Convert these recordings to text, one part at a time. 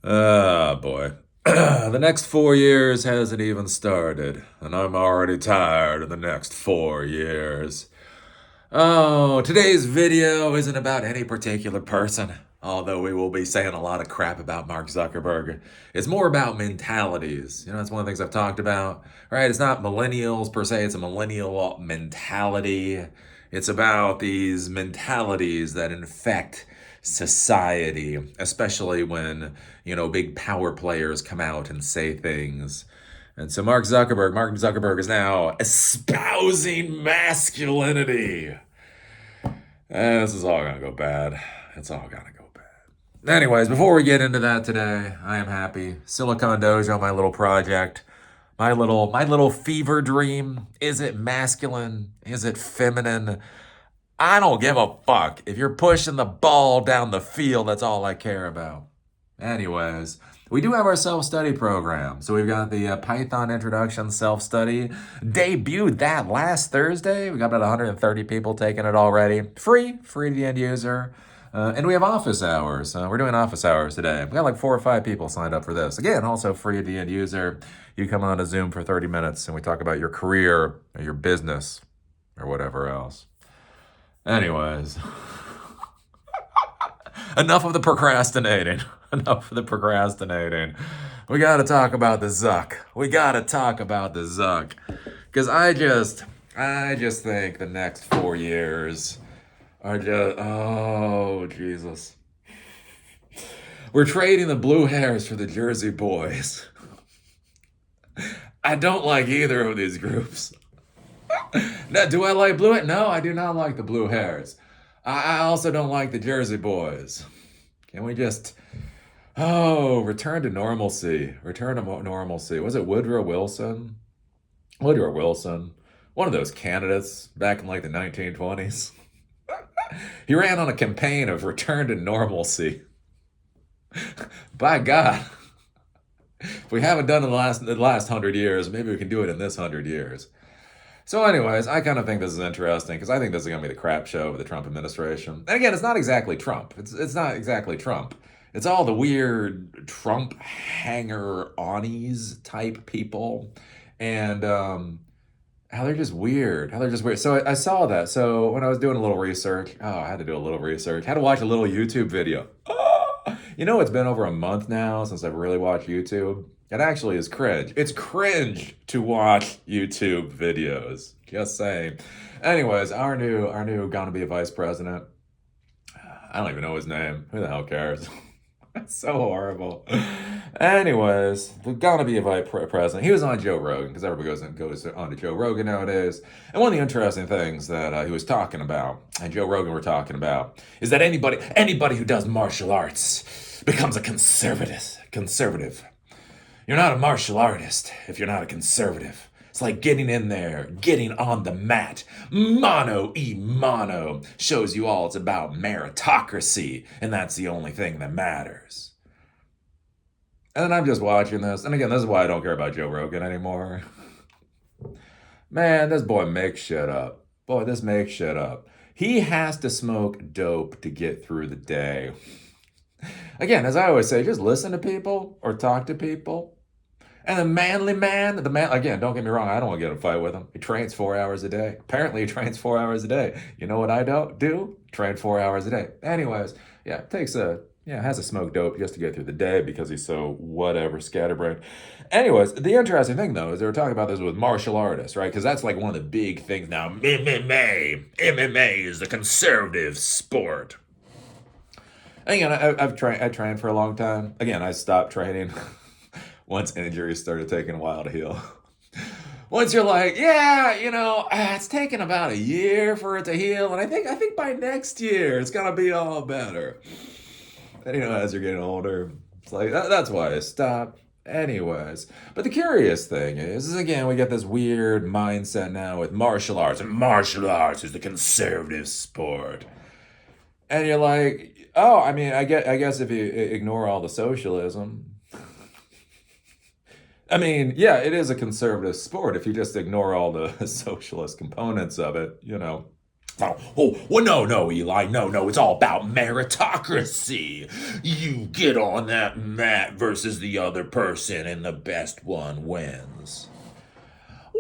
Ah, boy. The next 4 years hasn't even started, and I'm already tired of the next 4 years. Oh, today's video isn't about any particular person, although we will be saying a lot of crap about Mark Zuckerberg. It's more about mentalities. That's one of the things I've talked about, right? It's not millennials per se, it's a millennial mentality. It's about these mentalities that infect society, especially when, big power players come out and say things. And so Mark Zuckerberg is now espousing masculinity. And this is all gonna go bad. It's all gonna go bad. Anyways, before we get into that today, I am happy. Silicon Dojo, my little project, my little fever dream. Is it masculine? Is it feminine? I don't give a fuck. If you're pushing the ball down the field, that's all I care about. Anyways, we do have our self-study program. So we've got the Python Introduction Self-Study. Debuted that last Thursday. We got about 130 people taking it already. Free to the end user. And we have office hours. We're doing office hours today. We got like 4 or 5 people signed up for this. Again, also free to the end user. You come on a Zoom for 30 minutes and we talk about your career or your business or whatever else. Anyways, enough of the procrastinating. Enough of the procrastinating. We got to talk about the Zuck. We got to talk about the Zuck. Because I just think the next 4 years are just, oh, Jesus. We're trading the blue hairs for the Jersey boys. I don't like either of these groups. Now, do I like blue? No, I do not like the blue hairs. I also don't like the Jersey boys. Can we just, return to normalcy? Return to normalcy. Was it Woodrow Wilson? Woodrow Wilson, one of those candidates back in like the 1920s. He ran on a campaign of return to normalcy. By God, if we haven't done it in the last 100 years, maybe we can do it in this 100 years. So, anyways, I kind of think this is interesting because I think this is going to be the crap show of the Trump administration. And again, it's not exactly Trump. It's not exactly Trump. It's all the weird Trump hanger-onies type people, and how they're just weird. How they're just weird. So I saw that. So when I was doing a little research, I had to do a little research. Had to watch a little YouTube video. It's been over a month now since I've really watched YouTube. It actually is cringe. It's cringe to watch YouTube videos. Just saying. Anyways, our new gonna be a vice president. I don't even know his name. Who the hell cares? That's so horrible. Anyways, we're gonna be a vice president. He was on Joe Rogan because everybody goes on to Joe Rogan nowadays. And one of the interesting things that he was talking about, and Joe Rogan were talking about, is that anybody who does martial arts becomes a conservative. Conservative. You're not a martial artist if you're not a conservative. It's like getting in there, getting on the mat. Mano e mano shows you all it's about meritocracy, and that's the only thing that matters. And then I'm just watching this, and again, this is why I don't care about Joe Rogan anymore. Man, this boy makes shit up. Boy, this makes shit up. He has to smoke dope to get through the day. Again, as I always say, just listen to people or talk to people. And the man, again, don't get me wrong, I don't want to get in a fight with him. He trains 4 hours a day. Apparently, he trains 4 hours a day. You know what I don't do? Train 4 hours a day. Anyways, yeah, has a smoke dope just to get through the day because he's so whatever, scatterbrained. Anyways, the interesting thing though is they were talking about this with martial artists, right? Because that's like one of the big things now. MMA is the conservative sport. And again, I trained for a long time. Again, I stopped training once injuries started taking a while to heal. Once you're like, yeah, it's taken about a year for it to heal, and I think by next year it's gonna be all better. And as you're getting older, it's like that's why I stopped. Anyways, but the curious thing is again, we get this weird mindset now with martial arts, and martial arts is the conservative sport. And you're like, oh, I mean, I guess if you ignore all the socialism, I mean, yeah, it is a conservative sport if you just ignore all the socialist components of it. Oh, well, no, Eli, no, it's all about meritocracy. You get on that mat versus the other person, and the best one wins.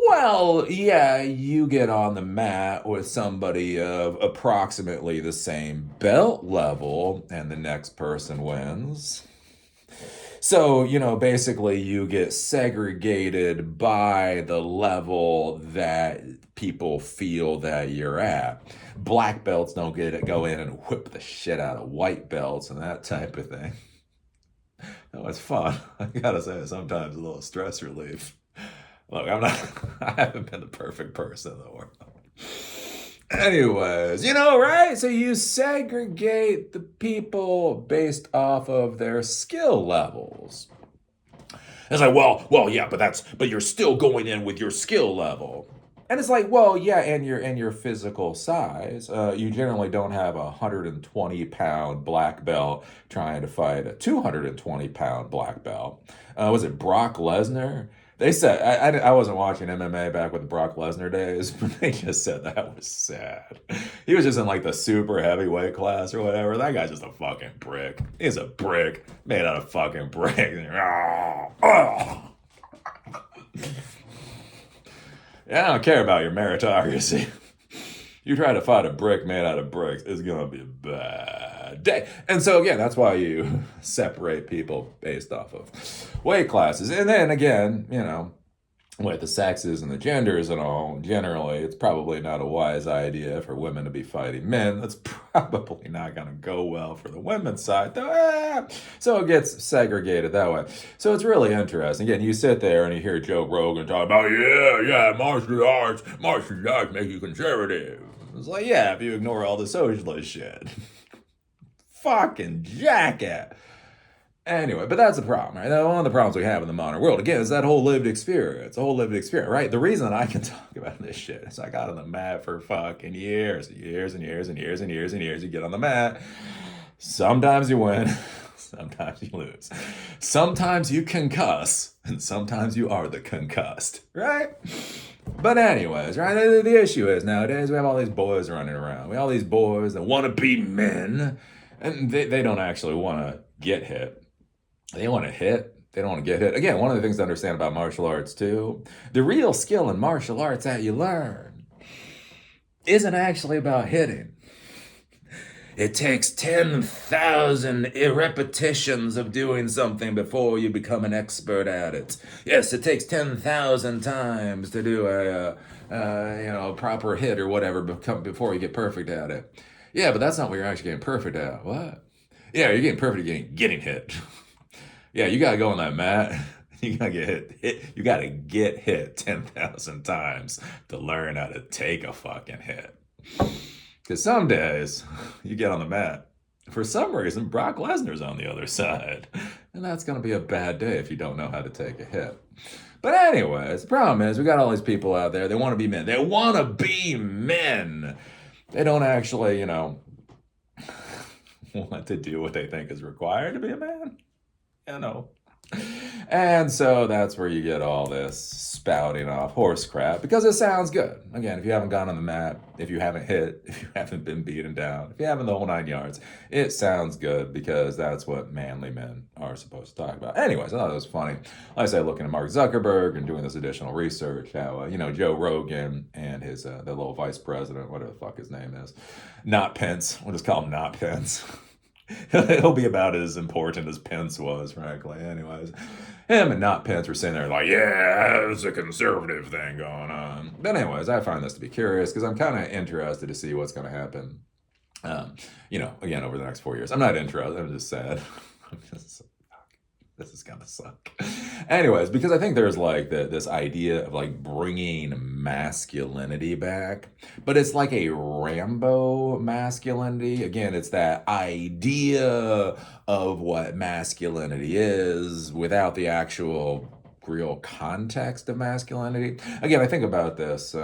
Well, yeah, you get on the mat with somebody of approximately the same belt level, and the next person wins. So, basically you get segregated by the level that people feel that you're at. Black belts don't go in and whip the shit out of white belts and that type of thing. No, it's fun. I gotta say, sometimes a little stress relief. Look, I haven't been the perfect person in the world. Anyways, right? So you segregate the people based off of their skill levels. It's like, yeah, but you're still going in with your skill level. And it's like, well, yeah, and your physical size. You generally don't have a 120-pound black belt trying to fight a 220-pound black belt. Was it Brock Lesnar? They said I wasn't watching MMA back with the Brock Lesnar days, but they just said that was sad. He was just in like the super heavyweight class or whatever. That guy's just a fucking brick. He's a brick made out of fucking brick. Yeah, I don't care about your meritocracy. You try to fight a brick made out of bricks, it's gonna be a bad day. And so again, that's why you separate people based off of weight classes. And then again, with the sexes and the genders and all, generally, it's probably not a wise idea for women to be fighting men. That's probably not going to go well for the women's side, though. So it gets segregated that way. So it's really interesting. Again, you sit there and you hear Joe Rogan talk about, yeah, martial arts make you conservative. It's like, yeah, if you ignore all the socialist shit. Fucking jackass. Anyway, but that's the problem, right? One of the problems we have in the modern world, again, is that whole lived experience, right? The reason that I can talk about this shit is I got on the mat for fucking years. You get on the mat. Sometimes you win, sometimes you lose. Sometimes you concuss, and sometimes you are the concussed, right? But anyways, right, the issue is nowadays we have all these boys running around. We have all these boys that want to be men, and they don't actually want to get hit. They want to hit. They don't want to get hit. Again, one of the things to understand about martial arts, too, the real skill in martial arts that you learn isn't actually about hitting. It takes 10,000 repetitions of doing something before you become an expert at it. Yes, it takes 10,000 times to do a proper hit or whatever before you get perfect at it. Yeah, but that's not what you're actually getting perfect at. What? Yeah, you're getting perfect at getting hit. Yeah, you gotta go on that mat. You gotta get hit. You gotta get hit 10,000 times to learn how to take a fucking hit. Because some days you get on the mat. For some reason, Brock Lesnar's on the other side, and that's gonna be a bad day if you don't know how to take a hit. But anyways, the problem is we got all these people out there. They want to be men. They want to be men. They don't actually, want to do what they think is required to be a man. And so that's where you get all this spouting off horse crap because it sounds good. Again, if you haven't gone on the mat, if you haven't hit, if you haven't been beaten down, if you haven't the whole 9 yards, it sounds good because that's what manly men are supposed to talk about. Anyways, I thought it was funny. Like I said, looking at Mark Zuckerberg and doing this additional research, how, Joe Rogan and his, the little vice president, whatever the fuck his name is, not Pence. We'll just call him not Pence. He'll be about as important as Pence was, frankly. Anyways, him and not Pence were sitting there like, yeah, there's a conservative thing going on. But anyways, I find this to be curious because I'm kind of interested to see what's going to happen, again, over the next 4 years. I'm not interested. I'm just sad. This is gonna suck. Anyways, because I think there's like this idea of like bringing masculinity back, but it's like a Rambo masculinity. Again, it's that idea of what masculinity is without the actual real context of masculinity. Again, I think about this.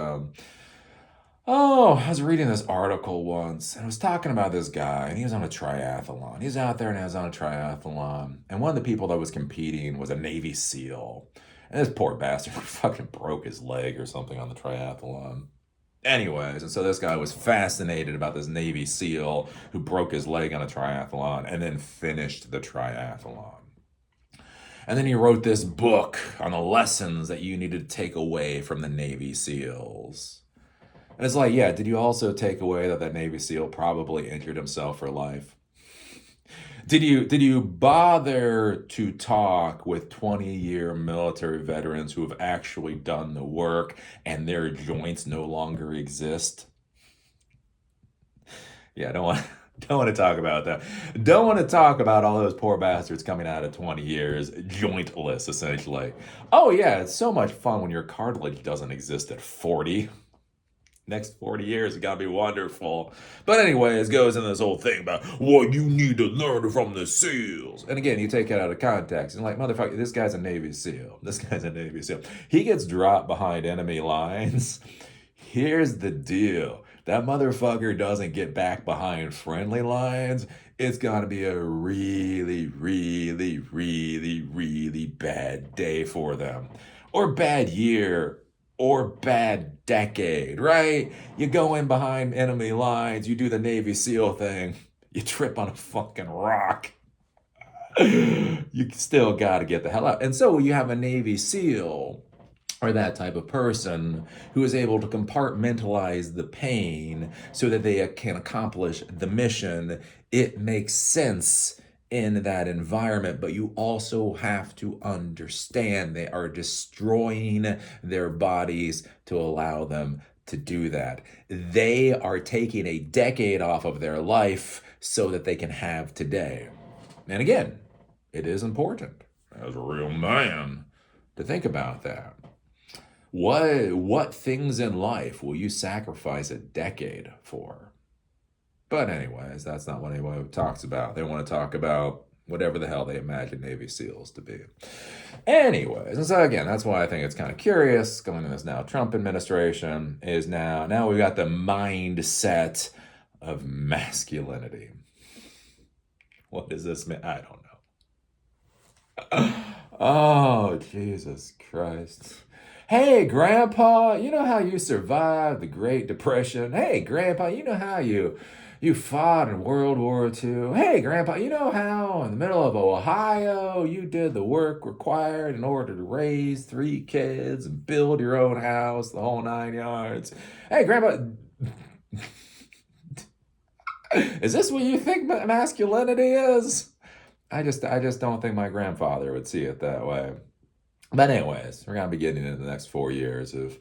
I was reading this article once, and I was talking about this guy, and he was on a triathlon. He's out there, and he was on a triathlon, and one of the people that was competing was a Navy SEAL. And this poor bastard fucking broke his leg or something on the triathlon. Anyways, and so this guy was fascinated about this Navy SEAL who broke his leg on a triathlon and then finished the triathlon. And then he wrote this book on the lessons that you needed to take away from the Navy SEALs. And it's like, yeah, did you also take away that Navy SEAL probably injured himself for life? Did you bother to talk with 20-year military veterans who have actually done the work and their joints no longer exist? Yeah, I don't want don't want to talk about that. Don't want to talk about all those poor bastards coming out of 20 years jointless, essentially. Oh yeah, it's so much fun when your cartilage doesn't exist at 40. Next 40 years are gonna be wonderful. But anyways, goes into this whole thing about what you need to learn from the SEALs. And again, you take it out of context and like, motherfucker, this guy's a Navy SEAL. This guy's a Navy SEAL. He gets dropped behind enemy lines. Here's the deal. That motherfucker doesn't get back behind friendly lines. It's gonna be a really, really, really, really bad day for them. Or bad year or bad decade, right? You go in behind enemy lines, you do the Navy SEAL thing, you trip on a fucking rock. You still got to get the hell out. And so you have a Navy SEAL or that type of person who is able to compartmentalize the pain so that they can accomplish the mission. It makes sense in that environment, but you also have to understand they are destroying their bodies to allow them to do that. They are taking a decade off of their life so that they can have today. And again, it is important as a real man to think about that. What things in life will you sacrifice a decade for? But anyways, that's not what anyone talks about. They want to talk about whatever the hell they imagine Navy SEALs to be. Anyways, and so again, that's why I think it's kind of curious going into this now Trump administration is now we've got the mindset of masculinity. What does this mean? I don't know. Oh, Jesus Christ. Hey, Grandpa, you know how you survived the Great Depression? Hey, Grandpa, you know how you fought in World War II? Hey, Grandpa, you know how in the middle of Ohio you did the work required in order to raise 3 kids and build your own house, the whole 9 yards? Hey, Grandpa, is this what you think masculinity is? I just don't think my grandfather would see it that way. But anyways, we're going to be getting into the next 4 years of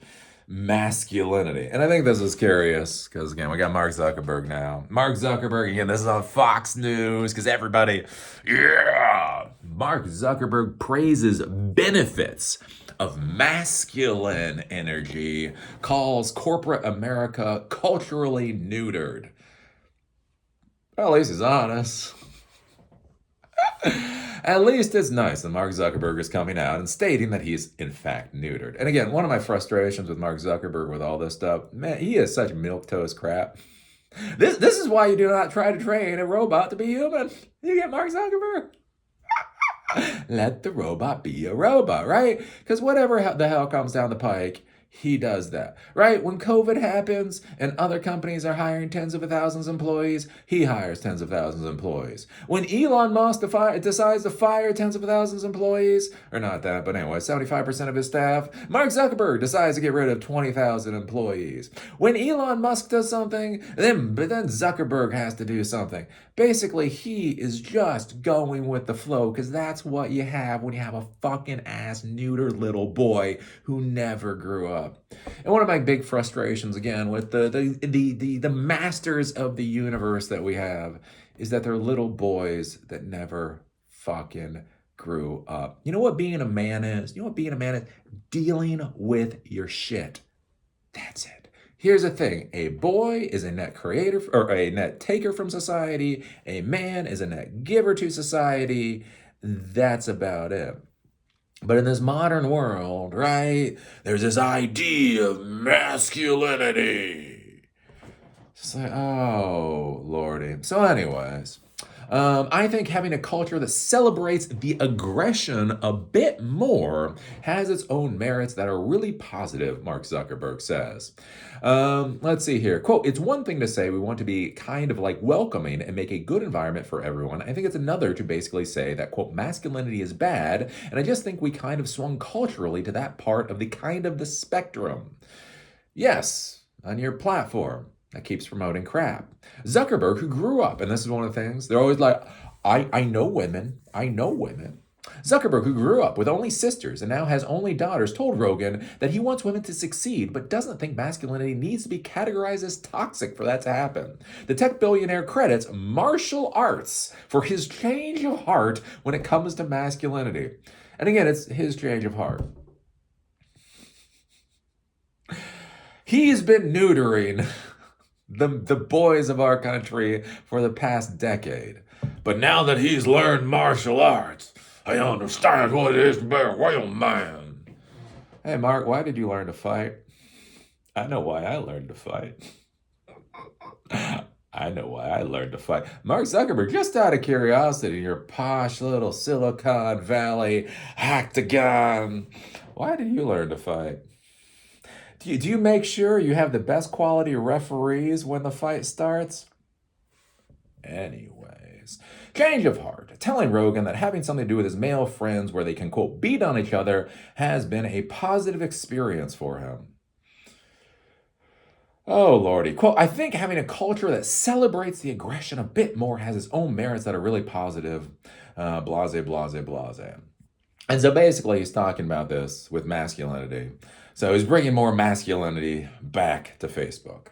masculinity. And I think this is curious because, again, we got Mark Zuckerberg now. Mark Zuckerberg, again, this is on Fox News because everybody, yeah! Mark Zuckerberg praises benefits of masculine energy, calls corporate America culturally neutered. Well, at least he's honest. At least it's nice that Mark Zuckerberg is coming out and stating that he's in fact neutered. And again, one of my frustrations with Mark Zuckerberg with all this stuff, man, he is such milquetoast crap. This is why you do not try to train a robot to be human. You get Mark Zuckerberg. Let the robot be a robot, right? Because whatever the hell comes down the pike, he does that, right? When COVID happens and other companies are hiring tens of thousands of employees, he hires tens of thousands of employees. When Elon Musk decides to fire tens of thousands of employees, or not that, but anyway, 75% of his staff, Mark Zuckerberg decides to get rid of 20,000 employees. When Elon Musk does something, then Zuckerberg has to do something. Basically, he is just going with the flow because that's what you have when you have a fucking ass neutered little boy who never grew up. And one of my big frustrations, again, with the masters of the universe that we have is that they're little boys that never fucking grew up. You know what being a man is? You know what being a man is? Dealing with your shit. That's it. Here's the thing. A boy is a net creator or a net taker from society. A man is a net giver to society. That's about it. But in this modern world, right, there's this idea of masculinity. It's like, oh, Lordy. So anyways, I think having a culture that celebrates the aggression a bit more has its own merits that are really positive, Mark Zuckerberg says. Let's see here. Quote, it's one thing to say we want to be kind of like welcoming and make a good environment for everyone. I think it's another to basically say that, quote, masculinity is bad. And I just think we kind of swung culturally to that part of the kind of the spectrum. Yes, on your platform that keeps promoting crap. Zuckerberg, who grew up, and this is one of the things, they're always like, I know women, I know women. Zuckerberg, who grew up with only sisters and now has only daughters, told Rogan that he wants women to succeed, but doesn't think masculinity needs to be categorized as toxic for that to happen. The tech billionaire credits martial arts for his change of heart when it comes to masculinity. And again, it's his change of heart. He's been neutering the boys of our country for the past decade. But now that he's learned martial arts, I understand what it is to be a real man. Hey, Mark, why did you learn to fight? I know why I learned to fight. I know why I learned to fight. Mark Zuckerberg, just out of curiosity, your posh little Silicon Valley octagon, why did you learn to fight? Do you make sure you have the best quality referees when the fight starts? Anyways, change of heart. Telling Rogan that having something to do with his male friends where they can, quote, beat on each other has been a positive experience for him. Oh, Lordy. Quote, I think having a culture that celebrates the aggression a bit more has its own merits that are really positive. Blase, blase, blase. And so basically, he's talking about this with masculinity. So he's bringing more masculinity back to Facebook,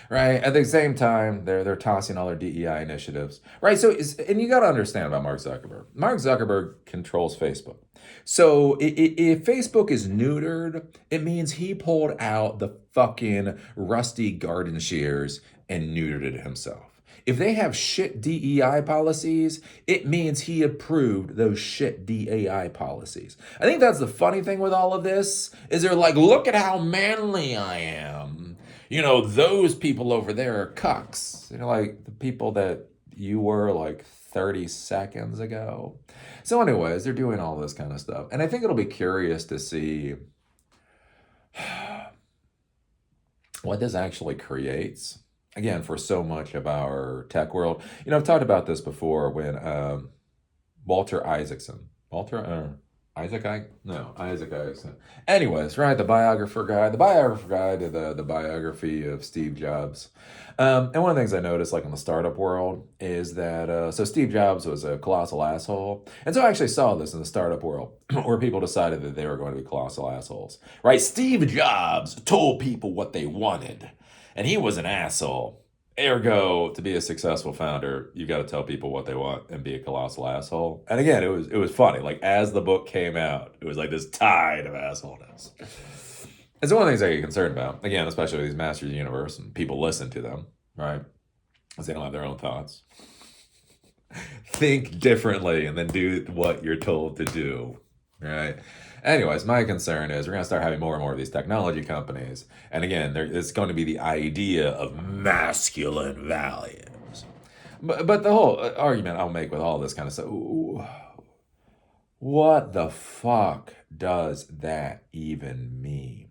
right? At the same time, they're tossing all their DEI initiatives, right? So, and you got to understand about Mark Zuckerberg. Mark Zuckerberg controls Facebook. So if Facebook is neutered, it means he pulled out the fucking rusty garden shears and neutered it himself. If they have shit DEI policies, it means he approved those shit DEI policies. I think that's the funny thing with all of this, is they're like, look at how manly I am. You know, those people over there are cucks. You know, like the people that you were like 30 seconds ago. So anyways, they're doing all this kind of stuff. And I think it'll be curious to see what this actually creates. Again, for so much of our tech world. You know, I've talked about this before when Walter Isaacson. Isaac Isaacson. Anyways, right, the biographer guy did the biography of Steve Jobs. And one of the things I noticed, like in the startup world, is that, so Steve Jobs was a colossal asshole. And so I actually saw this in the startup world, where people decided that they were going to be colossal assholes. Right, Steve Jobs told people what they wanted. And he was an asshole. Ergo, to be a successful founder, you got to tell people what they want and be a colossal asshole. And again, it was funny. Like as the book came out, it was like this tide of assholeness. And so one of the things I get concerned about, again, especially with these masters of the universe, and people listen to them, right? Because they don't have their own thoughts. Think differently and then do what you're told to do, right? Anyways, my concern is we're going to start having more and more of these technology companies. And again, it's going to be the idea of masculine values. But the whole argument I'll make with all this kind of stuff, what the fuck does that even mean?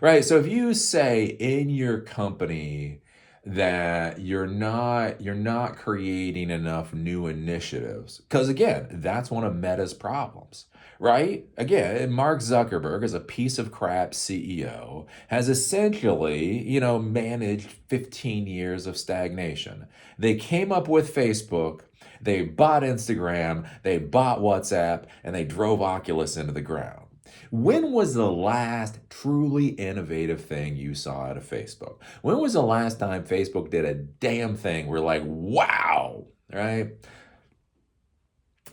Right? So if you say in your company that you're not creating enough new initiatives, because again, that's one of Meta's problems. Right? Again, Mark Zuckerberg, as a piece of crap CEO, has essentially, managed 15 years of stagnation. They came up with Facebook, they bought Instagram, they bought WhatsApp, and they drove Oculus into the ground. When was the last truly innovative thing you saw out of Facebook? When was the last time Facebook did a damn thing where like, wow, right?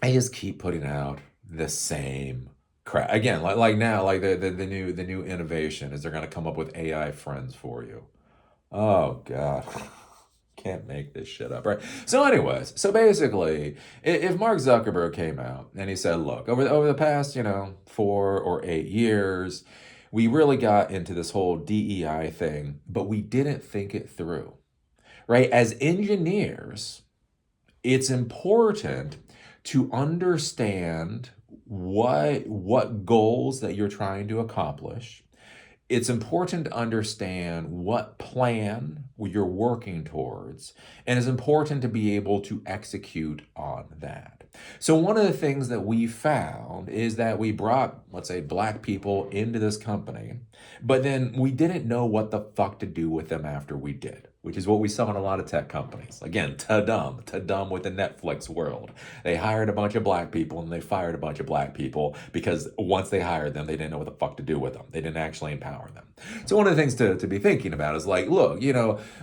I just keep putting out the same crap again. Like now, like the new innovation is they're going to come up with AI friends for you. Oh God, can't make this shit up, right? So, anyways, so basically, if Mark Zuckerberg came out and he said, "Look, over the past 4 or 8 years, we really got into this whole DEI thing, but we didn't think it through, right? As engineers." it's important to understand what goals that you're trying to accomplish. It's important to understand what plan you're working towards, and it's important to be able to execute on that. So, one of the things that we found is that we brought, let's say, black people into this company, but then we didn't know what the fuck to do with them after we did, which is what we saw in a lot of tech companies. Again, to dumb with the Netflix world. They hired a bunch of black people and they fired a bunch of black people because once they hired them, they didn't know what the fuck to do with them. They didn't actually empower them. So one of the things to be thinking about is like, look,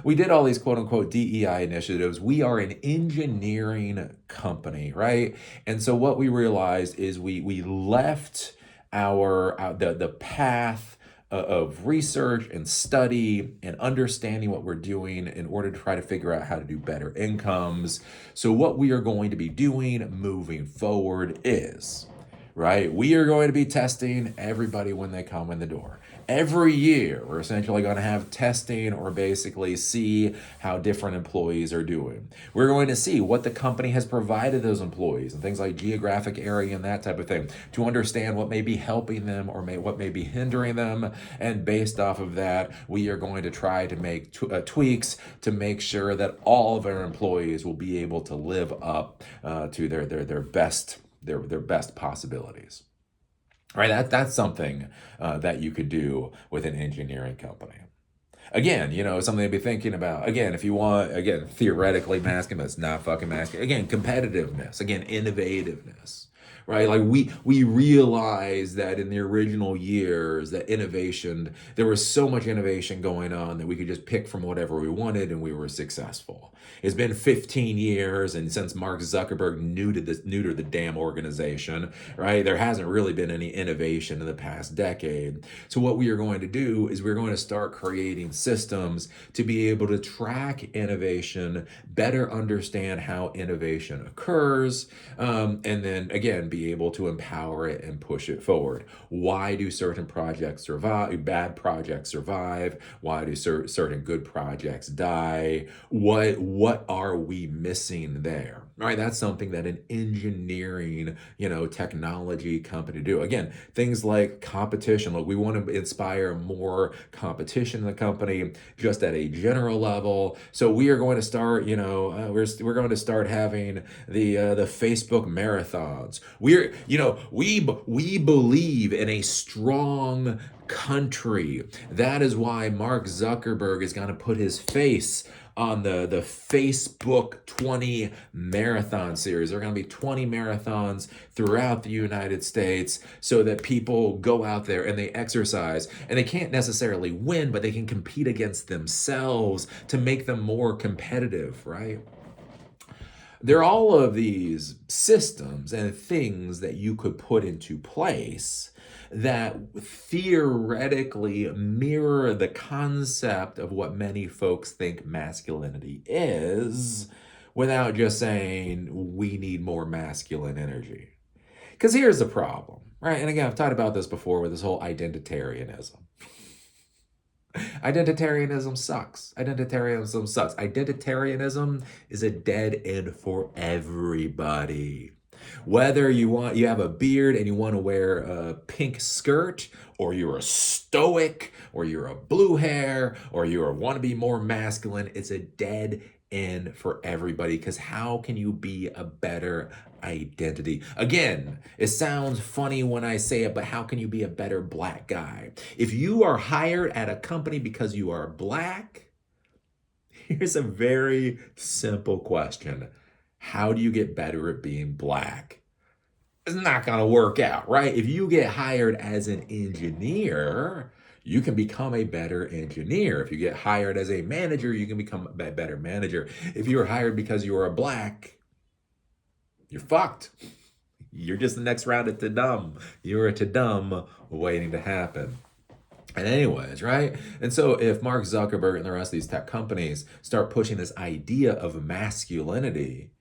we did all these quote unquote DEI initiatives. We are an engineering company, right? And so what we realized is we left the path of research and study and understanding what we're doing in order to try to figure out how to do better incomes. So what we are going to be doing moving forward is, right, we are going to be testing everybody when they come in the door. Every year, we're essentially going to have testing or basically see how different employees are doing. We're going to see what the company has provided those employees and things like geographic area and that type of thing to understand what may be helping them or what may be hindering them. And based off of that, we are going to try to make tweaks to make sure that all of our employees will be able to live up to their best possibilities. Right, that's something that you could do with an engineering company. Again, something to be thinking about. Again, if you want, again, theoretically masculine, but it's not fucking masculine. Again, competitiveness. Again, innovativeness. Right, like we realized that in the original years that innovation, there was so much innovation going on that we could just pick from whatever we wanted and we were successful. It's been 15 years, and since Mark Zuckerberg neutered the damn organization, right, there hasn't really been any innovation in the past decade. So what we are going to do is we're going to start creating systems to be able to track innovation, better understand how innovation occurs, and then again be able to empower it and push it forward. Why do certain projects survive? Bad projects survive? Why do certain good projects die? What are we missing there? Right, that's something that an engineering, technology company do. Again, things like competition. Look, we want to inspire more competition in the company, just at a general level. So we are going to start, we're going to start having the Facebook marathons. We believe in a strong country. That is why Mark Zuckerberg is going to put his face on the Facebook 20 marathon series. There are going to be 20 marathons throughout the United States so that people go out there and they exercise. And they can't necessarily win, but they can compete against themselves to make them more competitive, right? There are all of these systems and things that you could put into place that theoretically mirror the concept of what many folks think masculinity is, without just saying we need more masculine energy. Because here's the problem, right? And again, I've talked about this before with this whole identitarianism. Identitarianism sucks. Identitarianism sucks. Identitarianism is a dead end for everybody. Whether you have a beard and you want to wear a pink skirt, or you're a stoic, or you're a blue hair, or you want to be more masculine, it's a dead end for everybody. Because how can you be a better identity? Again, it sounds funny when I say it, but how can you be a better black guy? If you are hired at a company because you are black, here's a very simple question. How do you get better at being black? It's not going to work out, right? If you get hired as an engineer, you can become a better engineer. If you get hired as a manager, you can become a better manager. If you were hired because you are a black, you're fucked. You're just the next round of Tadum. You're a Tadum waiting to happen. And anyways, right? And so if Mark Zuckerberg and the rest of these tech companies start pushing this idea of masculinity,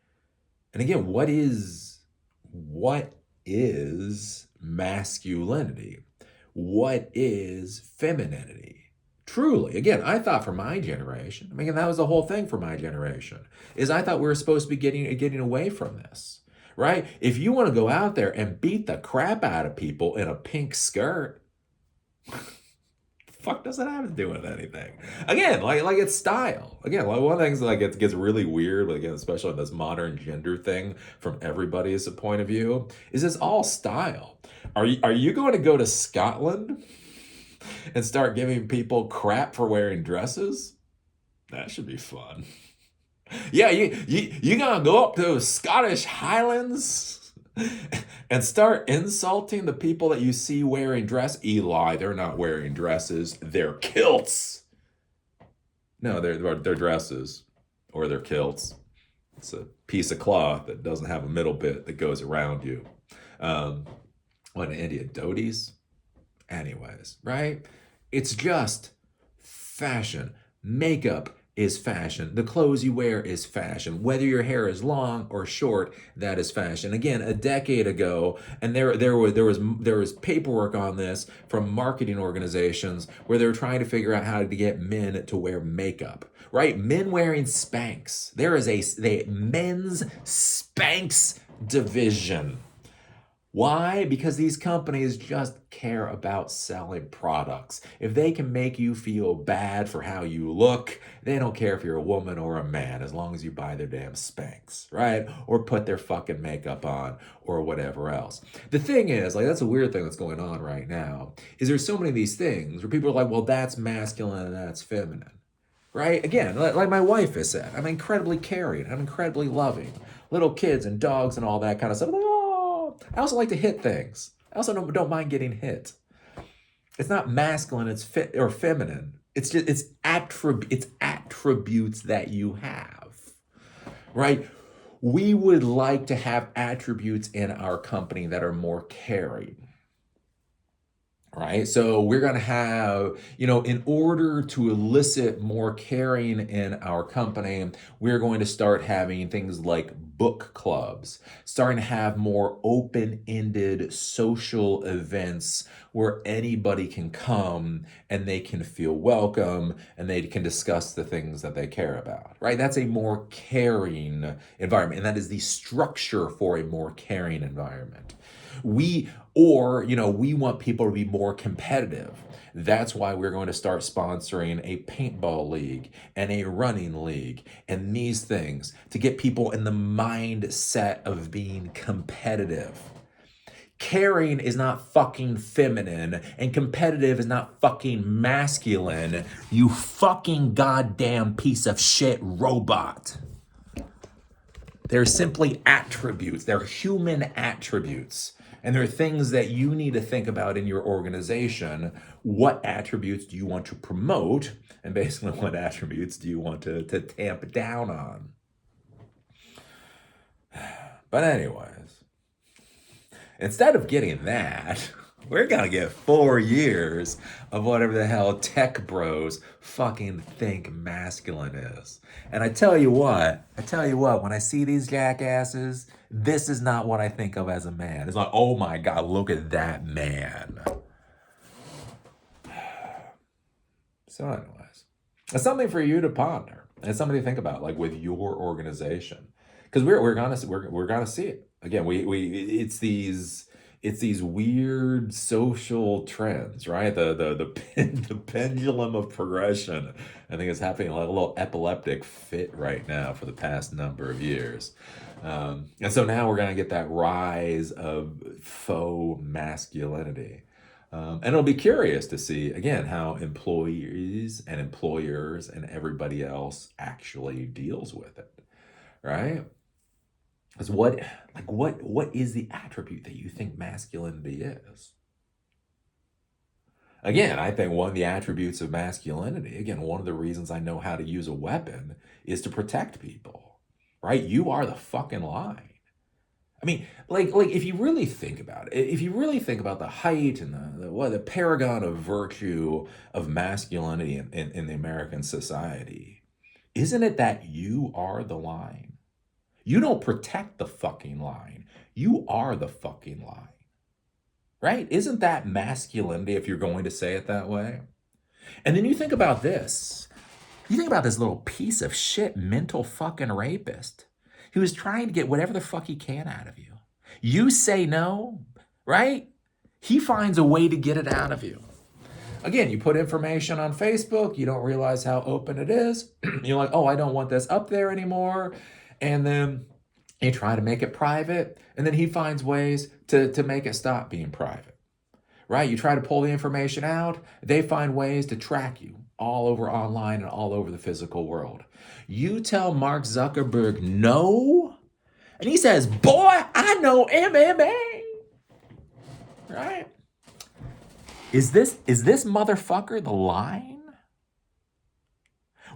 and again, what is masculinity? What is femininity? Truly. Again, I thought for my generation, I mean, that was the whole thing for my generation, is I thought we were supposed to be getting away from this, right? If you want to go out there and beat the crap out of people in a pink skirt, fuck does that have to do with anything? Again, like it's style. Again, like one of the things that like it gets really weird, but again, especially this modern gender thing from everybody's point of view, is it's all style. Are you going to go to Scotland and start giving people crap for wearing dresses? That should be fun. Yeah, you gonna go up to Scottish Highlands and start insulting the people that you see wearing dress? Eli, they're not wearing dresses, they're kilts. No, they're dresses or they're kilts. It's a piece of cloth that doesn't have a middle bit that goes around you. What in India, dhotis? Anyways, right? It's just fashion. Makeup is fashion. The clothes you wear is fashion. Whether your hair is long or short, that is fashion. Again, a decade ago, and there was paperwork on this from marketing organizations where they were trying to figure out how to get men to wear makeup. Right? Men wearing Spanx. There is a men's Spanx division. Why? Because these companies just care about selling products. If they can make you feel bad for how you look, they don't care if you're a woman or a man, as long as you buy their damn Spanx, right? Or put their fucking makeup on or whatever else. The thing is, like, that's a weird thing that's going on right now, is there's so many of these things where people are like, well, that's masculine and that's feminine. Right? Again, like my wife has said, I'm incredibly caring, I'm incredibly loving. Little kids and dogs and all that kind of stuff. I also like to hit things. I also don't mind getting hit. It's not masculine, it's fit or feminine. It's just it's attributes that you have. Right? We would like to have attributes in our company that are more caring. Right? So we're going to have, in order to elicit more caring in our company, we're going to start having things like book clubs, starting to have more open-ended social events where anybody can come and they can feel welcome and they can discuss the things that they care about, right? That's a more caring environment, and that is the structure for a more caring environment. We want people to be more competitive. That's why we're going to start sponsoring a paintball league and a running league and these things to get people in the mindset of being competitive. Caring is not fucking feminine and competitive is not fucking masculine, you fucking goddamn piece of shit robot. They're simply attributes. They're human attributes. And there are things that you need to think about in your organization. What attributes do you want to promote? And basically, what attributes do you want to tamp down on? But anyways, instead of getting that, we're going to get 4 years of whatever the hell tech bros fucking think masculine is. And I tell you what, when I see these jackasses, this is not what I think of as a man. It's like, oh my God, look at that man. So anyways, it's something for you to ponder. And it's something to think about, like with your organization. Because we're gonna see it. Again, it's these weird social trends, right? The pendulum of progression. I think it's happening like a little epileptic fit right now for the past number of years. And so now we're going to get that rise of faux masculinity. And it'll be curious to see, again, how employees and employers and everybody else actually deals with it, right? Because what is the attribute that you think masculinity is? Again, I think one of the attributes of masculinity, again, one of the reasons I know how to use a weapon is to protect people, right? You are the fucking line. I mean, like if you really think about it, if you really think about the height and the paragon of virtue of masculinity in the American society, isn't it that you are the line? You don't protect the fucking line. You are the fucking line. Right? Isn't that masculinity if you're going to say it that way? And then you think about this. You think about this little piece of shit mental fucking rapist who is trying to get whatever the fuck he can out of you. You say no, right? He finds a way to get it out of you. Again, you put information on Facebook, you don't realize how open it is. You're like, oh, I don't want this up there anymore. And then you try to make it private, and then he finds ways to make it stop being private, right? You try to pull the information out, they find ways to track you all over online and all over the physical world. You tell Mark Zuckerberg no, and he says, boy, I know MMA, right? Is this motherfucker the line?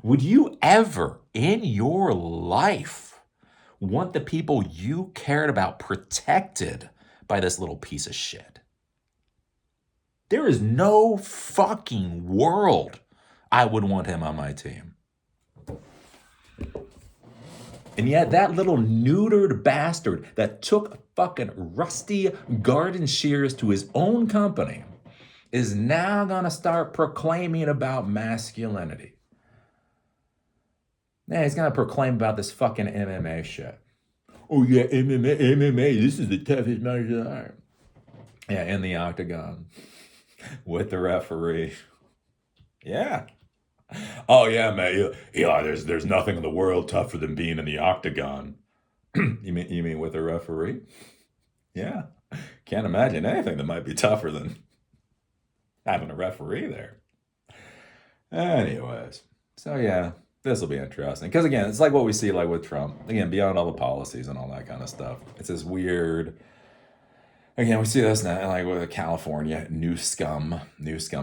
Would you ever in your life want the people you cared about protected by this little piece of shit? There is no fucking world I would want him on my team. And yet that little neutered bastard that took fucking rusty garden shears to his own company is now gonna start proclaiming about masculinity. Yeah, he's gonna proclaim about this fucking MMA shit. Oh yeah, MMA, this is the toughest martial art. Yeah, in the octagon with the referee. Yeah. Oh yeah, man. Yeah, there's nothing in the world tougher than being in the octagon. You mean with a referee? Yeah. Can't imagine anything that might be tougher than having a referee there. Anyways, so yeah, this will be interesting. Because again, it's like what we see like with Trump. Again, beyond all the policies and all that kind of stuff. It's this weird, again, we see this now like with California, new scum,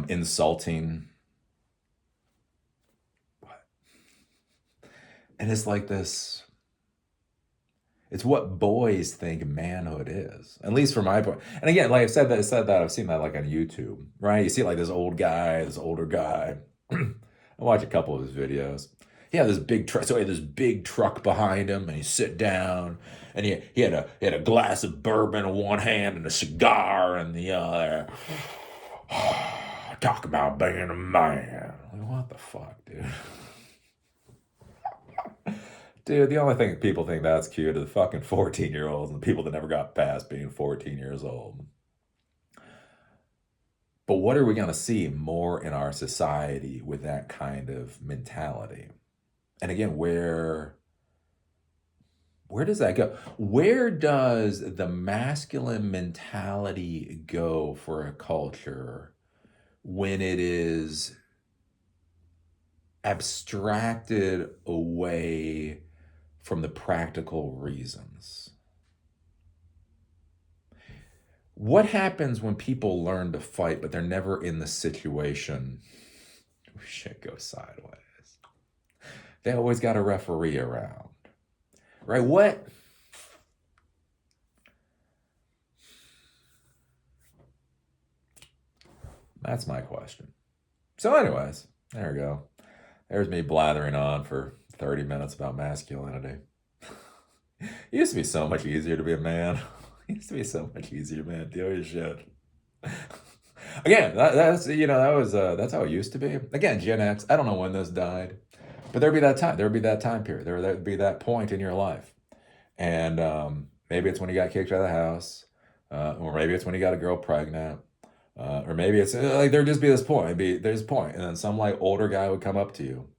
insulting. And it's like this, it's what boys think manhood is, at least from my point. And again, like I've said that, I've seen that like on YouTube, right? You see like this older guy. I watch a couple of his videos. He had this big truck, so he had this big truck behind him, and he sit down, and he had a glass of bourbon in one hand and a cigar in the other. Talk about being a man. Like, what the fuck, dude? Dude, the only thing people think that's cute are the fucking 14-year-olds and the people that never got past being 14 years old. But what are we going to see more in our society with that kind of mentality? And again, where does that go? Where does the masculine mentality go for a culture when it is abstracted away from the practical reasons? What happens when people learn to fight, but they're never in the situation where shit goes sideways? They always got a referee around, right? What? That's my question. So anyways, there we go. There's me blathering on for 30 minutes about masculinity. It used to be so much easier to be a man. It used to be so much easier, man. Deal with your shit. Again, that's how it used to be. Again, Gen X, I don't know when this died, but there'd be that time. There would be that time period. There'd be that point in your life. And maybe it's when you got kicked out of the house, or maybe it's when you got a girl pregnant, or maybe it's like there'd just be this point. There's a point, and then some like older guy would come up to you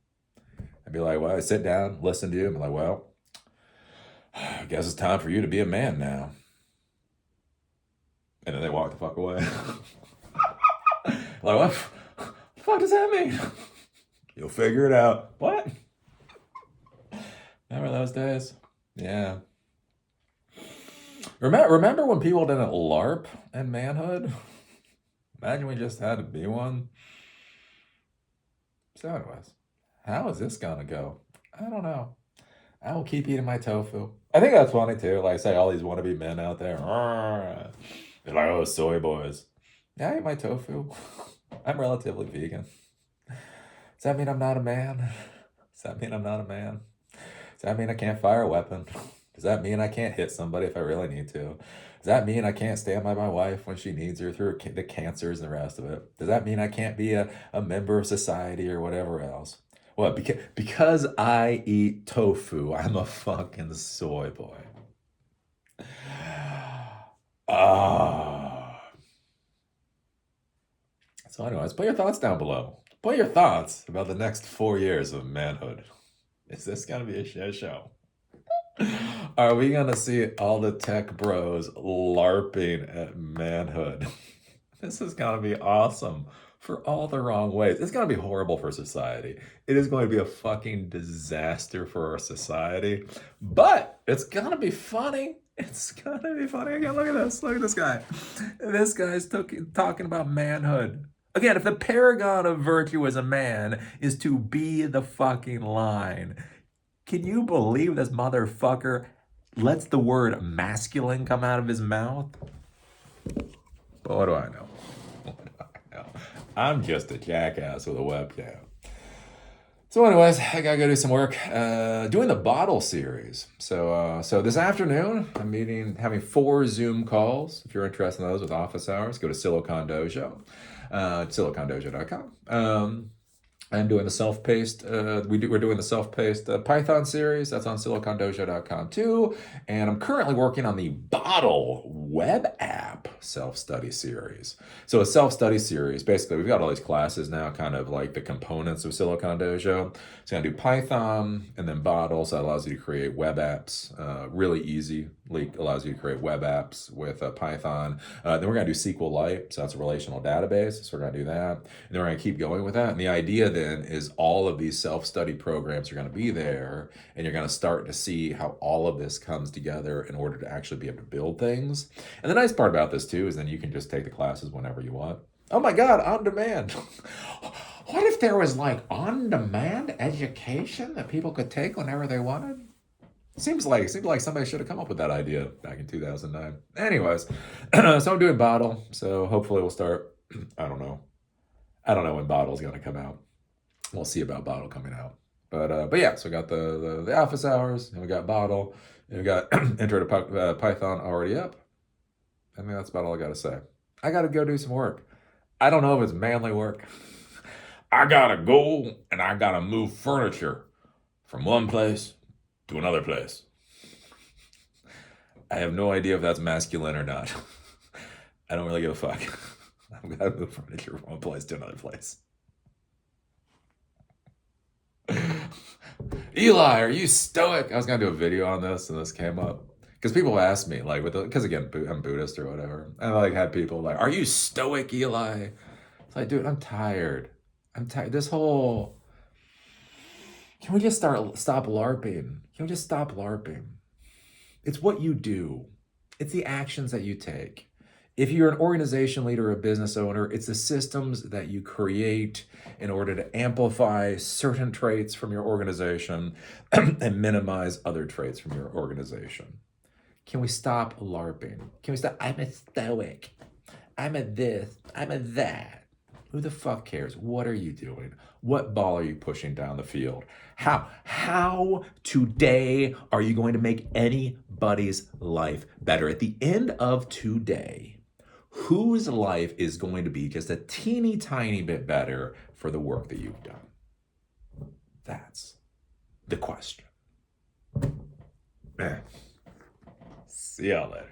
and be like, "Well, I sit down, listen to you," and be like, "Well, I guess it's time for you to be a man now." And then they walk the fuck away. Like, what the fuck does that mean? You'll figure it out. What? Remember those days? Yeah. Remember when people didn't LARP in manhood? Imagine we just had to be one. So anyways, how is this gonna go? I don't know. I will keep eating my tofu. I think that's funny too. Like I say, all these wannabe men out there. They're like, oh, soy boys. Yeah, I eat my tofu. I'm relatively vegan. Does that mean I'm not a man? Does that mean I'm not a man? Does that mean I can't fire a weapon? Does that mean I can't hit somebody if I really need to? Does that mean I can't stand by my wife when she needs her through the cancers and the rest of it? Does that mean I can't be a member of society or whatever else? Well, because I eat tofu, I'm a fucking soy boy. Ah. So anyways, put your thoughts down below. Put your thoughts about the next 4 years of manhood. Is this gonna be a shit show? Are we gonna see all the tech bros LARPing at manhood? This is gonna be awesome for all the wrong ways. It's gonna be horrible for society. It is going to be a fucking disaster for our society, but it's gonna be funny. It's gonna be funny. Again, look at this. Look at this guy. This guy's talking about manhood. Again, if the paragon of virtue as a man is to be the fucking line, can you believe this motherfucker lets the word masculine come out of his mouth? But what do I know? What do I know? I'm just a jackass with a webcam. So anyways, I gotta go do some work. Doing the bottle series. So this afternoon, having 4 Zoom calls. If you're interested in those with office hours, go to Silicon Dojo, silicondojo.com. I'm doing the self-paced, we're doing the self-paced Python series. That's on silicondojo.com too. And I'm currently working on the Bottle web app self-study series. So a self-study series, basically we've got all these classes now, kind of like the components of Silicon Dojo. So I'm gonna do Python and then Bottle, so that allows you to create web apps, really easy. Allows you to create web apps with Python. Then we're gonna do SQLite, so that's a relational database. So we're gonna do that. And then we're gonna keep going with that. And the idea then is all of these self-study programs are gonna be there, and you're gonna start to see how all of this comes together in order to actually be able to build things. And the nice part about this too is then you can just take the classes whenever you want. Oh my God, on demand. What if there was like on-demand education that people could take whenever they wanted? Seems like somebody should have come up with that idea back in 2009. Anyways, so I'm doing Bottle. So hopefully we'll start. I don't know when Bottle's gonna come out. We'll see about Bottle coming out. But yeah. So we got the office hours, and we got Bottle, and we got Intro to Python already up. I mean, that's about all I gotta say. I gotta go do some work. I don't know if it's manly work. I gotta go and I gotta move furniture from one place to another place. I have no idea if that's masculine or not. I don't really give a fuck. I've got to move furniture from one place to another place. Eli, are you stoic? I was going to do a video on this and this came up. Because people ask me, like, because again, I'm Buddhist or whatever. And I had people like, are you stoic, Eli? It's like, dude, I'm tired. This whole... Can we just stop LARPing? Can we just stop LARPing? It's what you do. It's the actions that you take. If you're an organization leader or a business owner, it's the systems that you create in order to amplify certain traits from your organization and minimize other traits from your organization. Can we stop LARPing? Can we stop? I'm a stoic. I'm a this. I'm a that. Who the fuck cares? What are you doing? What ball are you pushing down the field? How today are you going to make anybody's life better? At the end of today, whose life is going to be just a teeny tiny bit better for the work that you've done? That's the question. See y'all later.